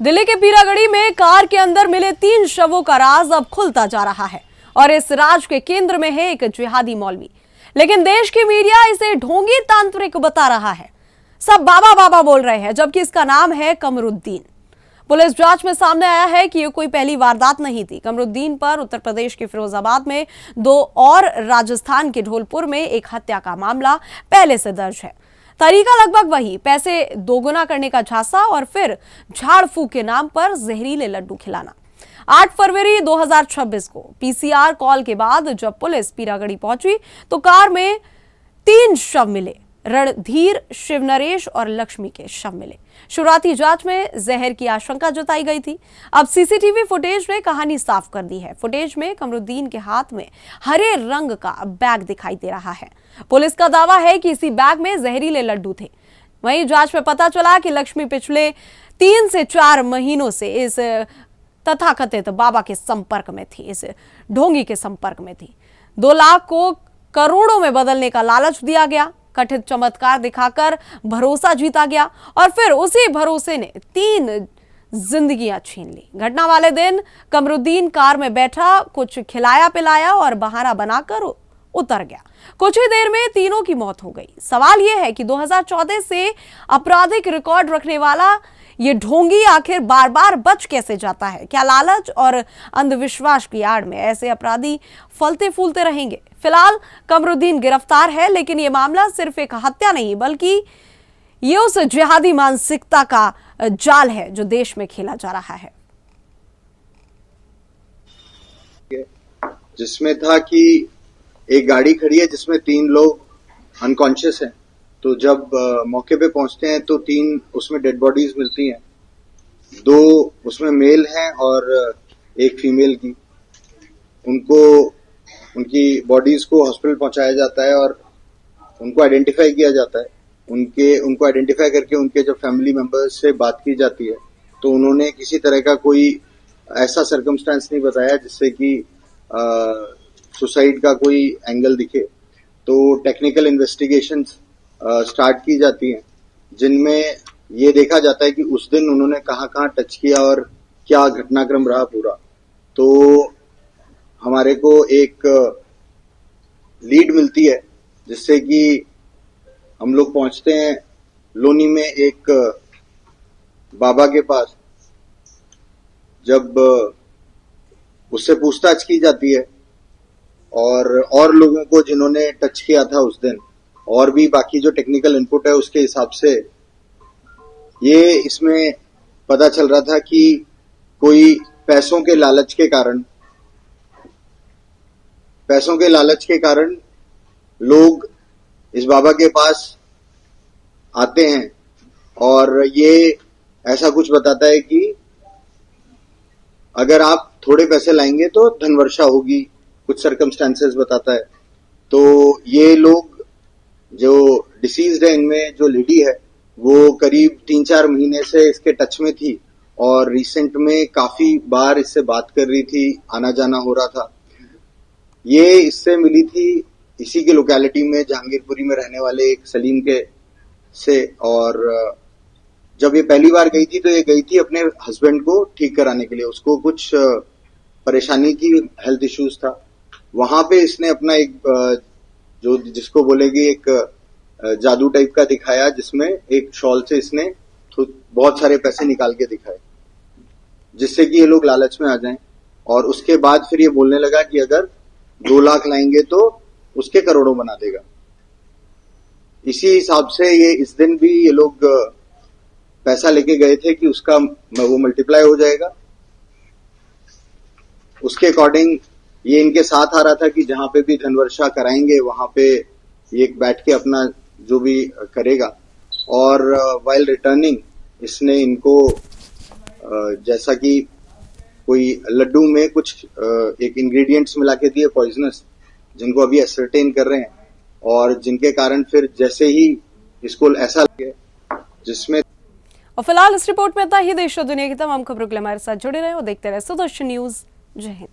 दिल्ली के पीरागढ़ी में कार के अंदर मिले 3 शवों का राज अब खुलता जा रहा है और इस राज के केंद्र में है एक जिहादी मौलवी। लेकिन देश की मीडिया इसे ढोंगी तांत्रिक बता रहा है। सब बाबा बाबा बोल रहे हैं, जबकि इसका नाम है कमरुद्दीन। पुलिस जांच में सामने आया है कि ये कोई पहली वारदात नहीं थी। कमरुद्दीन पर उत्तर प्रदेश के फिरोजाबाद में 2 और राजस्थान के ढोलपुर में एक हत्या का मामला पहले से दर्ज है। तरीका लगभग वही, पैसे दोगुना करने का झांसा और फिर झाड़ फूक के नाम पर जहरीले लड्डू खिलाना। 8 फरवरी 2026 को पीसीआर कॉल के बाद जब पुलिस पीरागढ़ी पहुंची तो कार में 3 शव मिले। रणधीर, शिवनरेश और लक्ष्मी के शव मिले। शुरुआती जांच में जहर की आशंका जताई गई थी। अब सीसीटीवी फुटेज ने कहानी साफ कर दी है। फुटेज में कमरुद्दीन के हाथ में हरे रंग का बैग दिखाई दे रहा है। पुलिस का दावा है कि इसी बैग में जहरीले लड्डू थे। वहीं जांच में पता चला कि लक्ष्मी पिछले 3 से 4 महीनों से इस तथाकथित बाबा के संपर्क में थी, इस ढोंगी के संपर्क में थी। 2 लाख को करोड़ों में बदलने का लालच दिया गया, कथित चमत्कार दिखाकर भरोसा जीता गया और फिर उसी भरोसे ने 3 जिंदगियां छीन ली। घटना वाले दिन कमरुद्दीन कार में बैठा, कुछ खिलाया पिलाया और बहाना बनाकर उतर गया। कुछ ही देर में तीनों की मौत हो गई। सवाल यह है कि 2014 से आपराधिक रिकॉर्ड रखने वाला ये ढोंगी आखिर बार बार बच कैसे जाता है? क्या लालच और अंधविश्वास की आड़ में ऐसे अपराधी फलते फूलते रहेंगे? फिलहाल कमरुद्दीन गिरफ्तार है, लेकिन ये मामला सिर्फ एक हत्या नहीं बल्कि ये उस जिहादी मानसिकता का जाल है जो देश में खेला जा रहा है। जिसमें था कि एक गाड़ी खड़ी है जिसमें 3 लोग अनकॉन्शियस हैं। तो जब मौके पे पहुंचते हैं तो 3 उसमें डेड बॉडीज मिलती हैं। 2 उसमें मेल हैं और एक फीमेल की। उनकी बॉडीज को हॉस्पिटल पहुंचाया जाता है और उनको आइडेंटिफाई किया जाता है। उनको आइडेंटिफाई करके उनके जब फैमिली मेंबर्स से बात की जाती है तो उन्होंने किसी तरह का कोई ऐसा सर्कमस्टेंस नहीं बताया जिससे कि सुसाइड का कोई एंगल दिखे। तो टेक्निकल इन्वेस्टिगेशंस स्टार्ट की जाती हैं, जिनमें ये देखा जाता है कि उस दिन उन्होंने कहाँ टच किया और क्या घटनाक्रम रहा पूरा। तो हमारे को एक लीड मिलती है जिससे कि हम लोग पहुंचते हैं लोनी में एक बाबा के पास। जब उससे पूछताछ की जाती है और लोगों को जिन्होंने टच किया था उस दिन, और भी बाकी जो टेक्निकल इनपुट है उसके हिसाब से ये इसमें पता चल रहा था कि कोई पैसों के लालच के कारण लोग इस बाबा के पास आते हैं और ये ऐसा कुछ बताता है कि अगर आप थोड़े पैसे लाएंगे तो धनवर्षा होगी, कुछ सर्कमस्टेंसेस बताता है। तो ये लोग जो डिसीज्ड है, इनमें जो लेडी है वो करीब 3-4 महीने से इसके टच में थी और रिसेंट में काफी बार इससे बात कर रही थी, आना जाना हो रहा था। ये इससे मिली थी इसी के लोकेलिटी में, जहांगीरपुरी में रहने वाले एक सलीम के से। और जब ये पहली बार गई थी तो ये गई थी अपने हस्बैंड को ठीक कराने के लिए। उसको कुछ परेशानी की, हेल्थ इश्यूज था। वहां पे इसने अपना एक जो जिसको बोलेगी एक जादू टाइप का दिखाया, जिसमें एक शॉल से इसने बहुत सारे पैसे निकाल के दिखाए जिससे कि ये लोग लालच में आ जाएं। और उसके बाद फिर ये बोलने लगा कि अगर 2 लाख लाएंगे तो उसके करोड़ों बना देगा। इसी हिसाब से ये इस दिन भी ये लोग पैसा लेके गए थे कि उसका वो मल्टीप्लाई हो जाएगा। उसके अकॉर्डिंग ये इनके साथ आ रहा था कि जहां पे भी धनवर्षा कराएंगे वहां पे ये बैठ के अपना जो भी करेगा। और वाइल रिटर्निंग इसने इनको जैसा कि कोई लड्डू में कुछ एक इंग्रेडिएंट्स मिला के दिए पॉइजनस, जिनको अभी असरटेन कर रहे हैं और जिनके कारण फिर जैसे ही इसको ऐसा लगे जिसमें। और फिलहाल इस रिपोर्ट में इतना ही। देश और दुनिया की तमाम खबरों के लिए हमारे साथ जुड़े रहे और देखते रहे सुदर्शन न्यूज। जय हिंद।